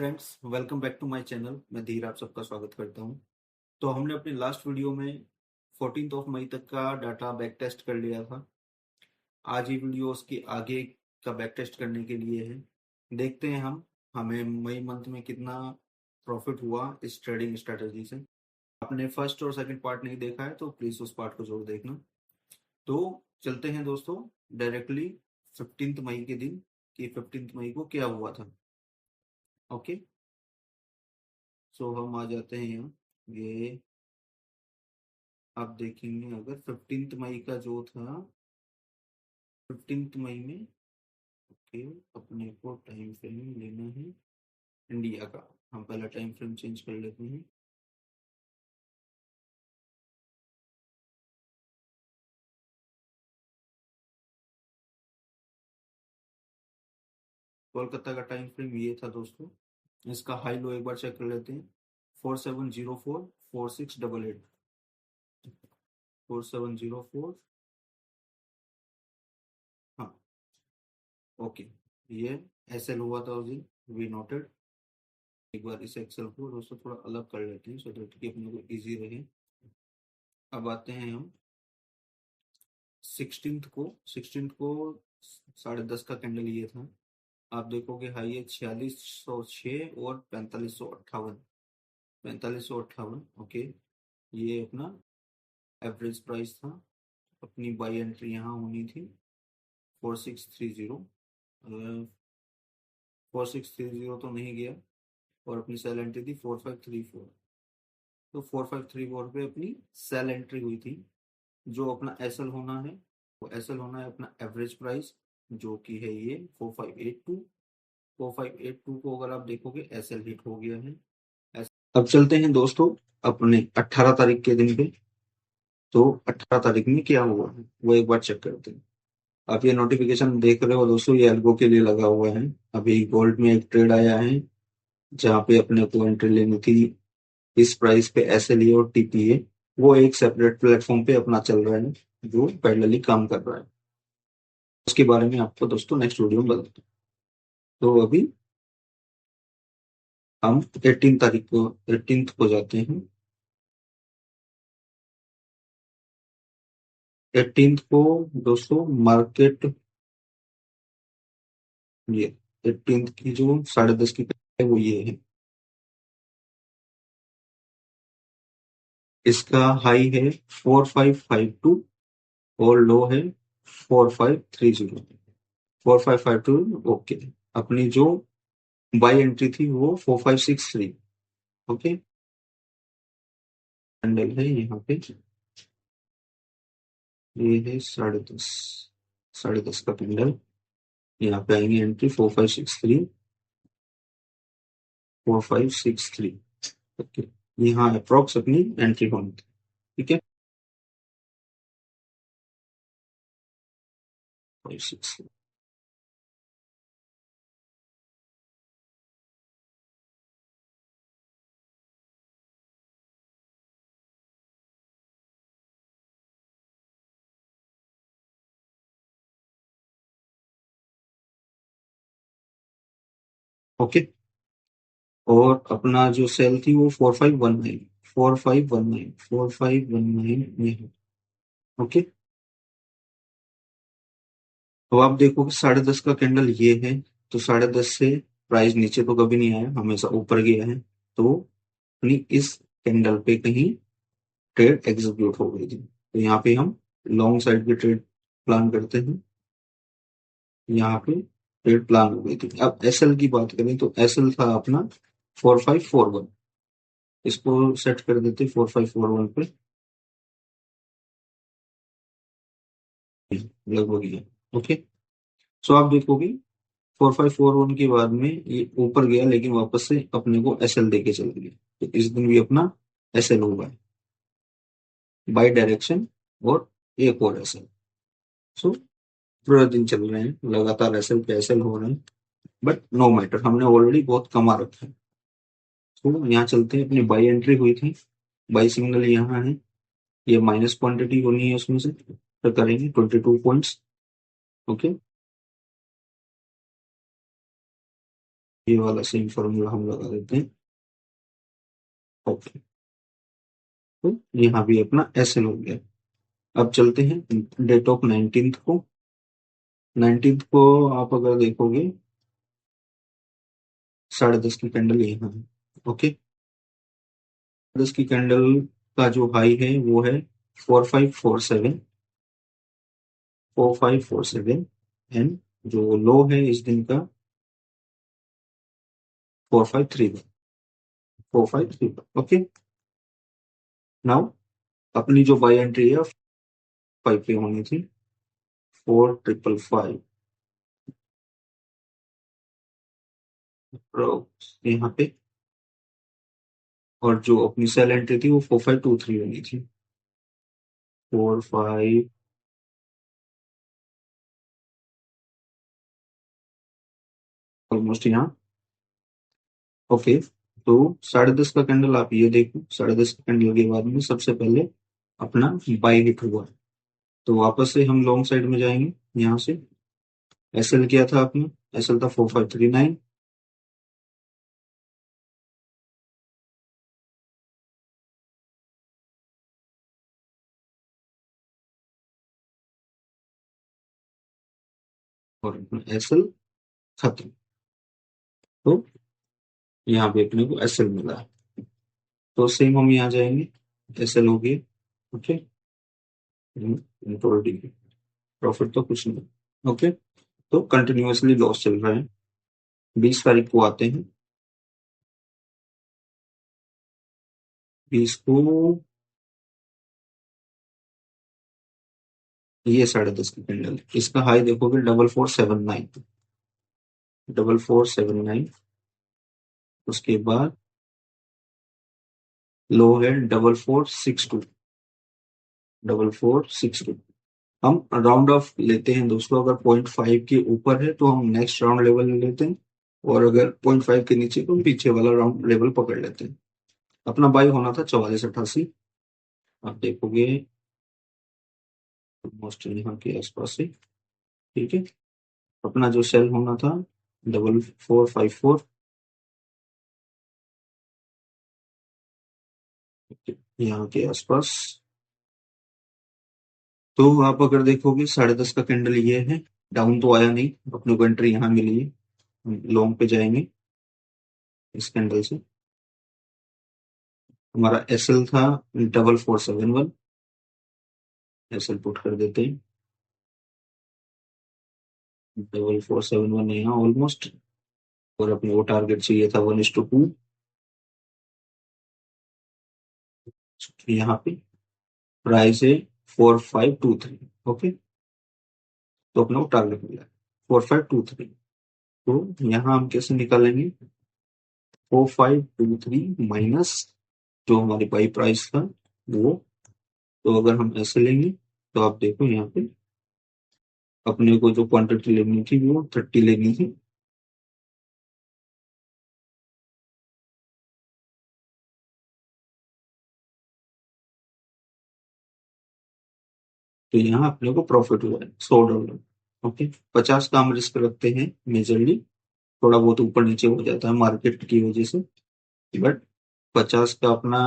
Friends, welcome back to my channel. मैं धीर आप सबका स्वागत करता हूं। तो हमने अपने लास्ट वीडियो में 14 ऑफ मई तक का डाटा बैक टेस्ट कर लिया था। आज ये वीडियो उसके आगे का बैक टेस्ट करने के लिए है। देखते हैं हमें मई मंथ में कितना प्रॉफिट हुआ इस ट्रेडिंग स्ट्रेटजी से। आपने फर्स्ट और सेकंड पार्ट नहीं देखा है तो प्लीज उस पार्ट को जरूर देखना। तो चलते हैं दोस्तों डायरेक्टली 15 मई के दिन कि 15 मई को क्या हुआ था। ओके, सो हम आ जाते हैं यहाँ। ये आप देखेंगे अगर 15 मई का जो था 15 मई में, ओके, अपने को टाइम फ्रेम लेना है इंडिया का। हम पहला टाइम फ्रेम चेंज कर लेते हैं। कोलकाता का टाइम फ्रेम ये था दोस्तों। इसका हाई लो एक बार चेक कर लेते हैं। 4704 4688, 4704। हाँ, ओके। ये एसएल हुआ था उस दिन, वी नोटेड। एक बार इस एक्सेल को दोस्तों थोड़ा अलग कर लेते हैं सो दैट कि अपने को इजी रहे। अब आते हैं हम 16th को 10:30 का कैंडल ये था। आप देखोगे हाई है 4606 और 4558, 4558। ओके, ये अपना एवरेज प्राइस था। अपनी बाई एंट्री यहाँ होनी थी 4630। 4630 तो नहीं गया और अपनी सेल एंट्री थी 4534। तो 4534 पे अपनी सेल एंट्री हुई थी। जो अपना एसएल होना है वो एसएल होना है अपना एवरेज प्राइस, जो कि है ये 4582। 4582 को अगर आप देखोगे एसएल हिट हो गया है। अब चलते हैं दोस्तों अपने 18 तारीख के दिन पे। तो 18 तारीख में क्या हुआ है वो एक बार चेक करते हैं। आप ये नोटिफिकेशन देख रहे हो दोस्तों, ये एल्गो के लिए लगा हुआ है। अभी गोल्ड में एक ट्रेड आया है जहाँ पे अपने को एंट्री लेनी थी इस प्राइस पे एसएल और टीपीए। वो एक सेपरेट प्लेटफॉर्म पे अपना चल रहा है जो पैरेलली काम कर रहा है। उसके बारे में आपको दोस्तों नेक्स्ट वीडियो में बताते हैं। तो अभी हम 18 तारीख को 18th को जाते हैं। 18th को दोस्तों मार्केट, ये 18th की जो 10:30 की है वो ये है। इसका हाई है 4552 और लो है 4530। 4552 ओके। अपनी जो बाई एंट्री थी वो 4563। ओके, कैंडल है यहाँ पे, ये है 10:30, 10:30 का कैंडल। यहाँ पे आएंगे एंट्री 4563, 4563। ओके, यहाँ अप्रोक्स अपनी एंट्री होनी थी। ठीक है, 563। ओके, और अपना जो सेल थी वो 4519, 4519, 4519 ये है। ओके, तो आप देखो कि 10:30 का कैंडल ये है। तो 10:30 से प्राइस नीचे तो कभी नहीं आया, हमेशा ऊपर गया है। तो अपनी इस कैंडल पे कहीं ट्रेड एग्जीक्यूट हो गई थी, तो यहाँ पे हम लॉन्ग साइड पे ट्रेड प्लान करते हैं। यहाँ पे ट्रेड प्लान हो गई थी। अब एसएल की बात करें तो एसएल था अपना 4541। इसको सेट कर देते 4541 पे लगभग ये। ओके, सो आप देखोगे 4541 के बाद में ये ऊपर गया लेकिन वापस से अपने को एसएल देके चल गया। तो इस दिन भी अपना एसएल होगा बाई डायरेक्शन, और एक और एसएल। सो पूरा दिन चल रहे हैं लगातार एसएल पे एसएल हो रहे हैं, बट नो मैटर, हमने ऑलरेडी बहुत कमा रखा है। तो यहाँ चलते हैं, अपनी बाई एंट्री हुई थी, बाई सिग्नल यहाँ है। ये माइनस क्वांटिटी होनी है उसमें से, तो करेंगे 22 पॉइंट्स। ओके, ये वाला सेम फॉर्मूला हम लगा देते हैं। ओके, तो यहाँ भी अपना एसएल हो गया। अब चलते हैं डेट ऑफ 19th को। 19th को आप अगर देखोगे 10:30 की कैंडल यहाँ है। ओके, 10 की कैंडल का जो हाई है वो है 4547, 4547, एंड जो लो है इस दिन का 4531, 4531। ओके, नाउ अपनी जो बाई एंट्री है 5 पे होनी थी, 4555 यहाँ पे। और जो अपनी सेल एंट्री थी वो 4523 होनी थी, 45 ऑलमोस्ट यहाँ। ओके, तो 10:30 का कैंडल आप ये देखो, 10:30 का कैंडल के बाद में सबसे पहले अपना बाई हिट हुआ। तो वापस से हम लॉन्ग साइड में जाएंगे। यहाँ से एसएल किया था आपने, एसएल था 4539, और एसएल खत्म। तो यहाँ पे अपने को एसएल मिला है। तो सेम हम यहाँ जाएंगे, एसएल हो गई। ओके, प्रॉफिट तो कुछ नहीं। ओके, तो कंटिन्यूअसली लॉस चल रहा है। 20 तारीख को आते हैं, 20 को ये 10:30 की कैंडल, इसका हाई देखोगे 4479, 4479। उसके बाद लो है 4462, 4462। हम राउंड ऑफ लेते हैं दोस्तों, अगर 0.5 के ऊपर है तो हम नेक्स्ट राउंड लेवल ले लेते हैं, और अगर 0.5 के नीचे तो हम पीछे वाला राउंड लेवल पकड़ लेते हैं। अपना बाई होना था 4488, आप देखोगे ऑलमोस्ट यहाँ के आसपास से। ठीक है, अपना जो सेल होना था 4454, यहाँ के आसपास। तो आप अगर देखोगे 10:30 का कैंडल ये है, डाउन तो आया नहीं, अपने को एंट्री यहाँ मिली है। लॉन्ग पे जाएंगे इस कैंडल से। हमारा एसएल था 4471, एसएल पुट कर देते हैं 4471 यहाँ ऑलमोस्ट। और अपने को टारगेट चाहिए था 1:2, यहाँ पे प्राइस है 4523। ओके, तो अपने को टारगेट मिला 4523। तो यहाँ हम कैसे निकालेंगे, 4523 माइनस जो हमारी बाई प्राइस था वो। तो अगर हम ऐसे लेंगे तो आप देखो यहाँ पे अपने को जो क्वांटिटी लेनी थी वो 30 लेनी थी। तो यहाँ अपने को प्रॉफिट हुआ है $100। ओके, 50 का हम रिस्क रखते हैं मेजरली, थोड़ा बहुत ऊपर नीचे हो जाता है मार्केट की वजह से, बट 50 का अपना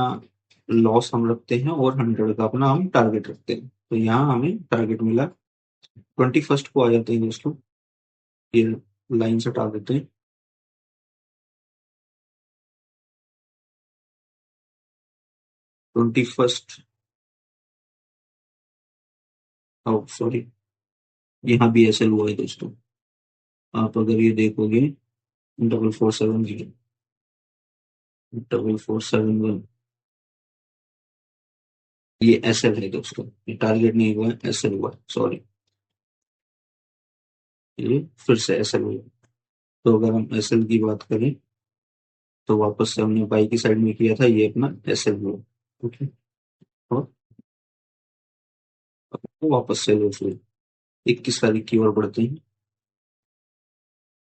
लॉस हम रखते हैं और 100 का अपना हम टारगेट रखते हैं। तो यहाँ हमें टारगेट मिला। 21st को आ जाते हैं दोस्तों, ये लाइन से हटा देते हैं। 21st, सॉरी, यहाँ भी ऐसे हुआ है दोस्तों। आप अगर ये देखोगे 4470, 4471, ये एसएल है दोस्तों, ये टारगेट नहीं हुआ है, एसएल हुआ है, सॉरी, ये फिर से एसएल हुआ। तो अगर हम एसएल की बात करें तो वापस से हमने बाई की साइड में किया था, ये अपना एसएल हुआ। ओके, और तो वापस से लो फिर 21 तारीख की ओर बढ़ते हैं।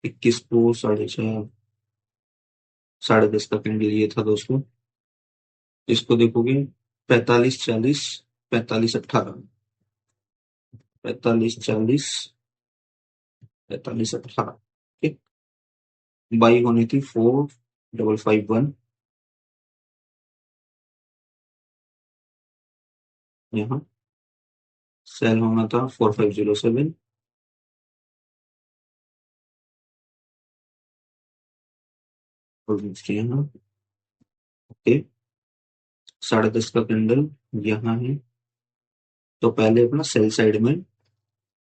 21 को 4:30, 10:30 का कैंडल ये था दोस्तों। इसको देखोगे 4540, 4518, 4540, 4518। बाई होनी थी 4551, यहाँ सेल होना था 4507, और यहाँ ओके 10:30 का कैंडल यहाँ है। तो पहले अपना सेल साइड में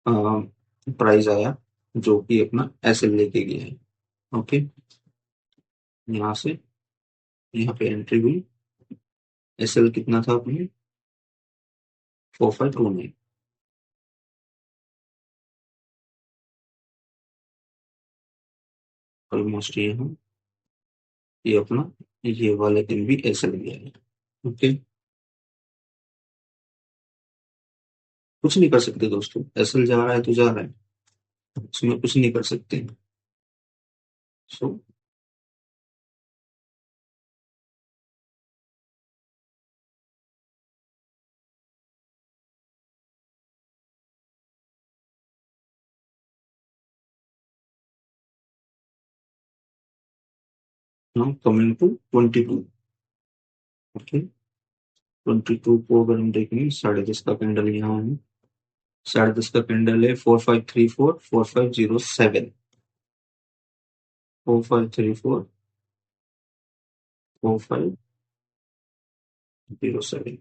प्राइस आया जो कि अपना एसएल लेके गया है। ओके, यहाँ से यहाँ पे एंट्री हुई, एसएल कितना था अपने 4529, ऑलमोस्ट यहाँ ये अपना ये वाले दिन भी एसएल गया है। ओके, कुछ नहीं कर सकते दोस्तों, एसएल जा रहा है तो जा रहा है, उसमें कुछ नहीं कर सकते। So now coming to 22। Okay, 22 को अगर हम देखें 10:30 का कैंडल यहाँ है, 10:30 का कैंडल है 4534 4507, 4534 4507,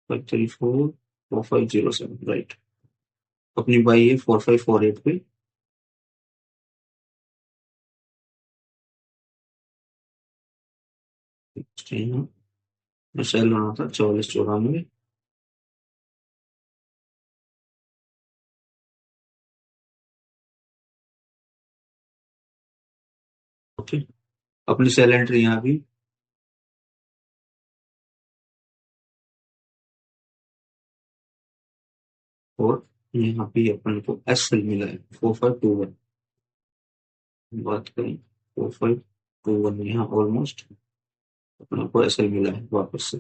534 4507, राइट। अपनी बाई है 4548 पे, सेल होना था 4494, ओके। अपनी सेल एंट्री यहाँ भी, और यहाँ पे अपन को एस सेल मिला है 4521, बात करें 4521, यहाँ ऑलमोस्ट अपने को एस एल मिला है वापस से।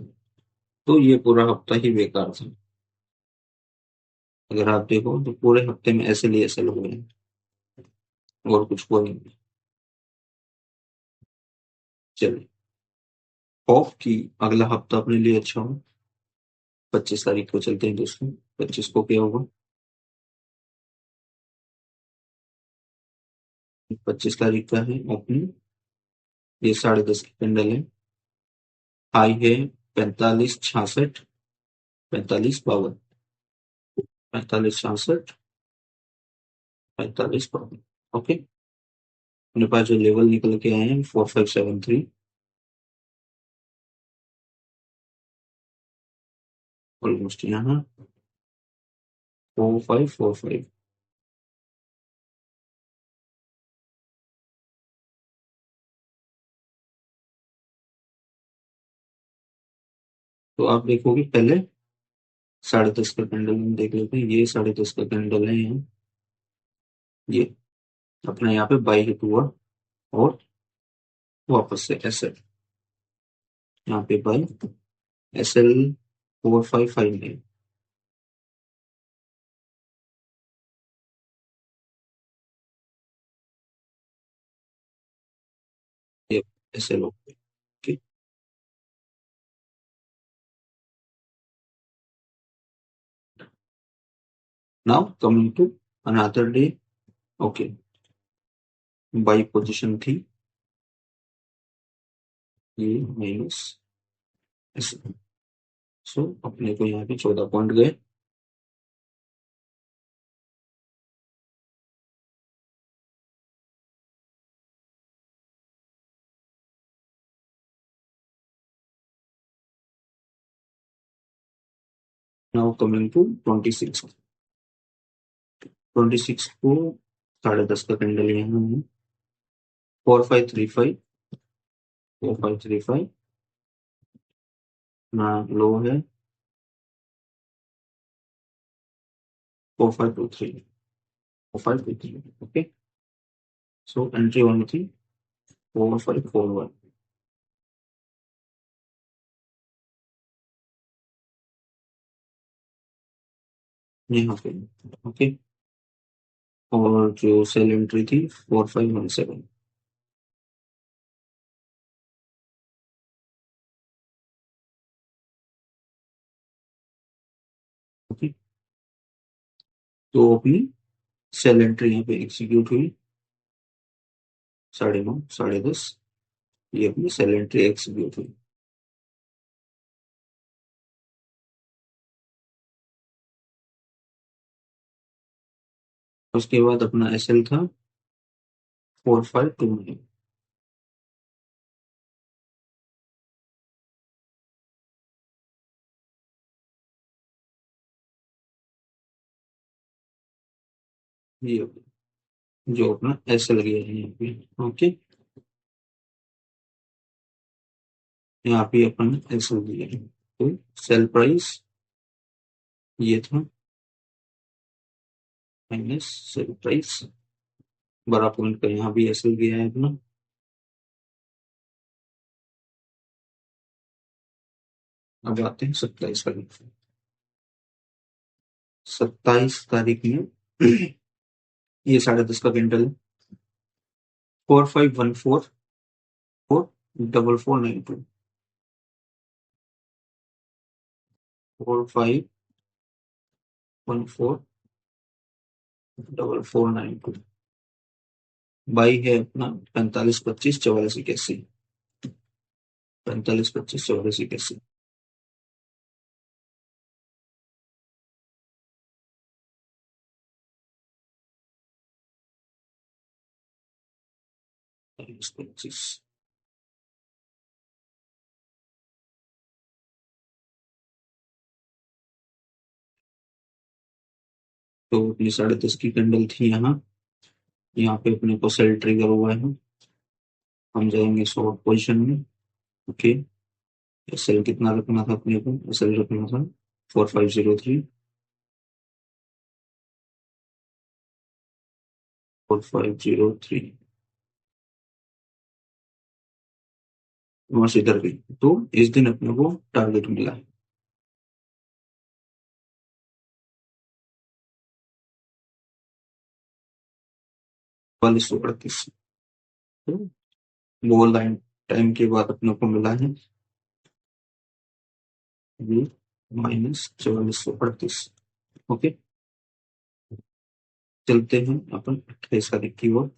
तो ये पूरा हफ्ता ही बेकार था, अगर आप देखो तो पूरे हफ्ते में एस एल ही एस एल हुए हैं, और कुछ हुआ नहीं। चलिए, ऑफ की अगला हफ्ता अपने लिए अच्छा हो। 25 तारीख को चलते हैं दोस्तों, 25 को क्या होगा, 25 तारीख का है ओपनिंग, ये 10:30 की कैंडल है, हाई है 4566, 4552, 4566, 4552। ओके, अपने पास जो लेवल निकल के आए हैं 4573, ऑलमोस्ट यहाँ 4545। तो आप देखोगे पहले 10:30 का कैंडल हम देख लेते हैं, ये 10:30 का कैंडल है यहाँ, ये अपना यहाँ पे बाई हिट हुआ, और वापस से एस एल, यहाँ पे बाई एस एल 4559, ये S L okay. Now coming to another day, okay, buy position थी ये माइनस एस, सो अपने को यहाँ पे 14 पॉइंट गए। नाउ कमिंग टू 26, 26 को 10:30 का कैंडल यहाँ है 4535, 4535 ना लो है 4523, 4523, ओके। सो एंट्री होनी थी 4541, यहाँ पे, ओके। और जो सेल एंट्री थी 4517। ओके, तो अपनी सेल एंट्री यहाँ पे एग्जीक्यूट हुई 9:30 10:30, ये अपनी सेल एंट्री एग्जीक्यूट हुई। उसके बाद अपना एसएल था 4529। ये जो अपना एसएल गया है यहाँ पे। ओके, यहाँ पे अपन एसएल दिया है, तो सेल प्राइस ये था माइनस सेल प्राइस, बड़ा पॉइंट का यहाँ भी एसएल गया है अपना। अब आते हैं 27 तारीख। 27 तारीख में ये 10:30 का कैंडल है, 4514 44492, 4514 44492। बाई है अपना 45 25 44 81, 45 25 44 81। चालीस पच्चीस, तो अपनी 10:30 की कैंडल थी यहाँ। यहाँ पे अपने को सेल ट्रिगर हुआ है, हम जाएंगे शॉर्ट पोजीशन में। ओके, सेल कितना रखना था अपने को, सेल रखना था 4503, 4503, वहां से इधर गई, तो इस दिन अपने को टारगेट मिला है 4438। तो वो लाइन टाइम के बाद अपने को मिला है ये -4438। ओके, चलते हैं अपन 28 तारीख की ओर।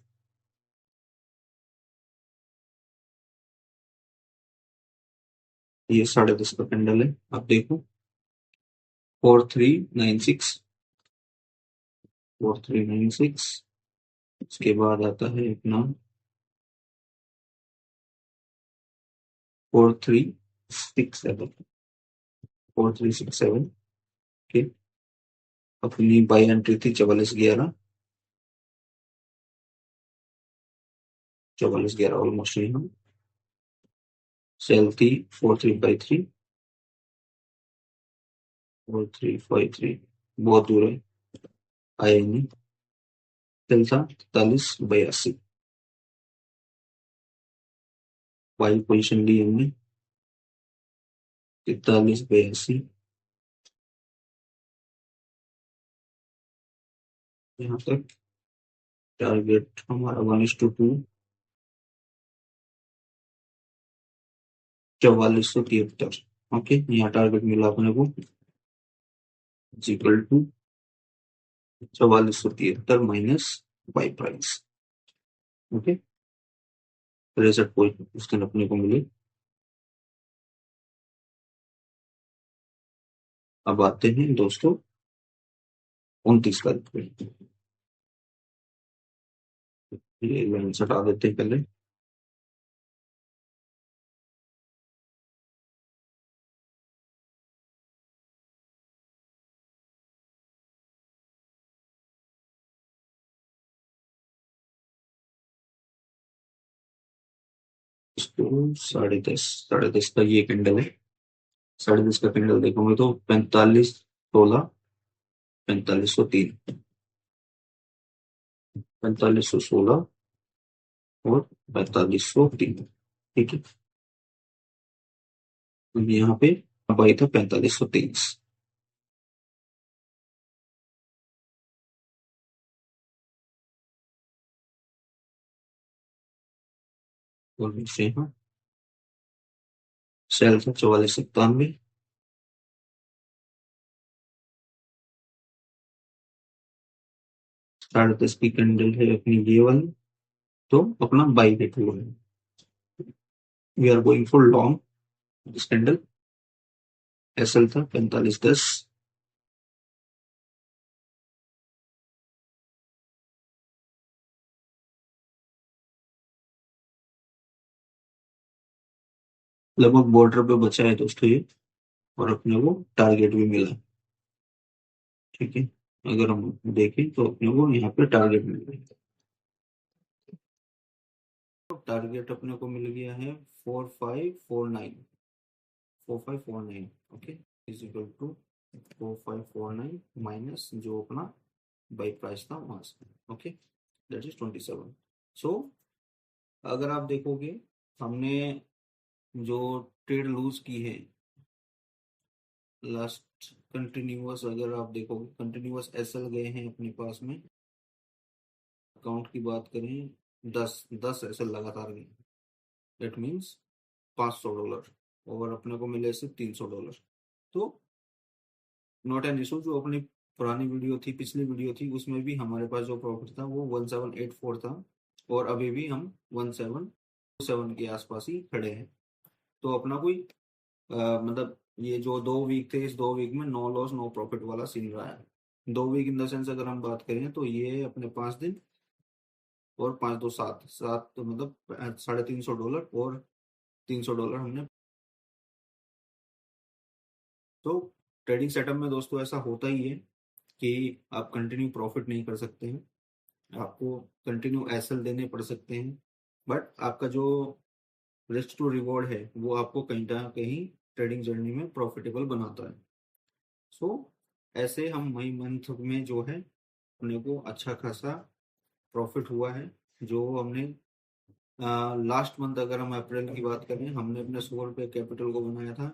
ये 10:30 का कैंडल है, आप देखो 4396, 4396। उसके बाद आता है अपना 4367, 4367 के। अपनी बाई एंट्री थी 4411, 4411 ऑलमोस्ट यहाँ। सेल थी 4353, 4353, बहुत दूर है, आया नहीं। सेल था 4382, बाई पोजिशन ली हमने 4382। यहाँ तक टारगेट हमारा 1:2, 4473। ओके, यहाँ टारगेट मिला अपने को equal to 4473 minus buy price. Okay, 63 point उस दिन अपने को मिले। अब आते हैं दोस्तों 29 तारीख पे, ये लाइन हटा देते हैं पहले। इसको 10:30, 10:30 का ये कैंडल है। 10:30 का कैंडल देखोगे तो 4516, 4503, 4516 और 4503। ठीक है, तो यहाँ पे अब आई था 4523। और नीचे यहाँ सेल था 4497, 10:30 की कैंडल है अपनी ये वाली, तो अपना बाई रेट हुआ है। We are going for long this candle. SL था 4510, लगभग बॉर्डर पे बचा है दोस्तों ये, और अपने को टारगेट भी मिला। ठीक है, अगर हम देखें तो अपने को यहाँ पे टारगेट मिल गया, टारगेट अपने को मिल गया है 4549, 4549। Okay, is equal to 4549 minus जो अपना बाई प्राइस था वहां से। Okay, that is 27। सो अगर आप देखोगे, हमने जो ट्रेड लूज की है लास्ट, कंटिन्यूअस अगर आप देखोगे कंटिन्यूअस एसएल गए हैं अपने पास में, अकाउंट की बात करें 10 एसएल लगातार गए, दैट मीन्स $500, और अपने को मिले सिर्फ $300। तो नॉट एन इशू। जो अपनी पुरानी वीडियो थी, पिछली वीडियो थी, उसमें भी हमारे पास जो प्रॉफिट था वो 1784 था, और अभी भी हम 1727 के आसपास ही खड़े हैं। तो अपना कोई मतलब ये जो 2 वीक थे, इस 2 वीक में नो लॉस नो प्रॉफिट वाला सीन रहा है। 2 वीक इन द सेंस अगर हम बात करें तो ये अपने 5 दिन और 5 2 7 7, तो मतलब $350 और $300 हमने। तो ट्रेडिंग सेटअप में दोस्तों ऐसा होता ही है कि आप कंटिन्यू प्रॉफिट नहीं कर सकते हैं, आपको कंटिन्यू एसएल देने पड़ सकते हैं, बट आपका जो रिस्क टू रिवॉर्ड है वो आपको कहीं ना कहीं ट्रेडिंग जर्नी में प्रॉफिटेबल बनाता है। सो ऐसे हम मई मंथ में जो है अपने को अच्छा खासा प्रॉफिट हुआ है। जो हमने लास्ट मंथ, अगर हम अप्रैल की बात करें, हमने अपने 100 रुपये कैपिटल को बनाया था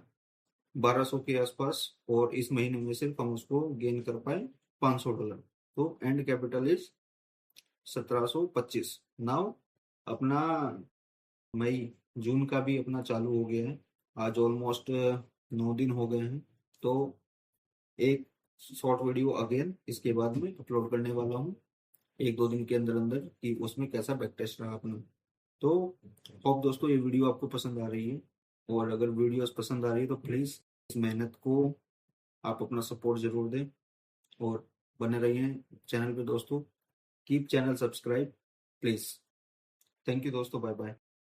1200 के आसपास, और इस महीने में सिर्फ हम उसको गेन कर पाए $500। तो एंड कैपिटल इज 1725। नाउ अपना मई जून का भी अपना चालू हो गया है, आज ऑलमोस्ट 9 दिन हो गए हैं। तो एक शॉर्ट वीडियो अगेन इसके बाद में अपलोड करने वाला हूँ 1 2 दिन के अंदर अंदर, कि उसमें कैसा बैक टेस्ट रहा अपना। तो होप दोस्तों ये वीडियो आपको पसंद आ रही है, और अगर वीडियोस पसंद आ रही है तो प्लीज़ इस मेहनत को आप अपना सपोर्ट जरूर दें, और बने रहिए चैनल पे दोस्तों। Keep channel subscribe please. Thank you दोस्तों, बाय बाय।